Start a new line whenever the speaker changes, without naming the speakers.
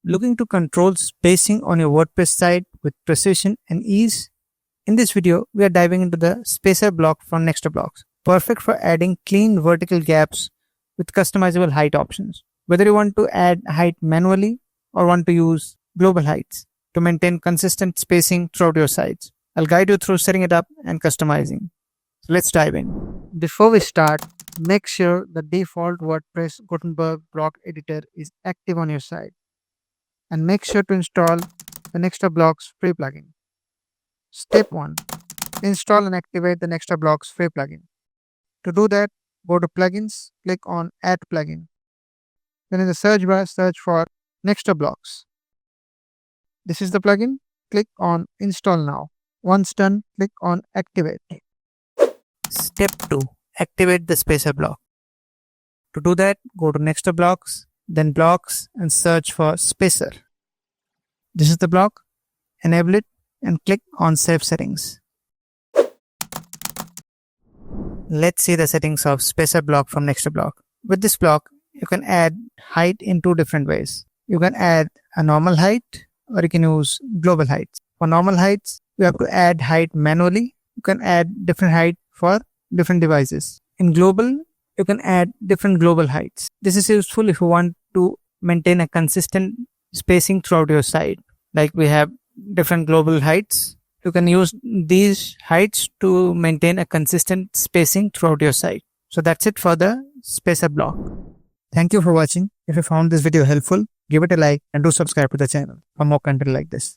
Looking to control spacing on your WordPress site with precision and ease? In this video, we are diving into the spacer block from Blocks, perfect for adding clean vertical gaps with customizable height options. Whether you want to add height manually or want to use global heights to maintain consistent spacing throughout your sites, I'll guide you through setting it up and customizing. So let's dive in. Before we start, make sure the default WordPress Gutenberg block editor is active on your site. And make sure to install the Blocks free plugin. Step 1. Install and activate the Blocks free plugin. To do that, go to Plugins, click on Add Plugin. Then in the search bar, search for Blocks. This is the plugin. Click on Install Now. Once done, click on Activate. Step 2. Activate the spacer block. To do that, go to Blocks, then Blocks, and search for spacer. This is the block. Enable it and click on Save Settings. Let's see the settings of spacer block from Block. With this block, you can add height in two different ways. You can add a normal height or you can use global heights. For normal heights, you have to add height manually. You can add different height for different devices. In global, you can add different global heights. This is useful if you want to maintain a consistent spacing throughout your site. Like we have different global heights. You can use these heights to maintain a consistent spacing throughout your site. So that's it for the spacer block. Thank you for watching. If you found this video helpful, give it a like and do subscribe to the channel for more content like this.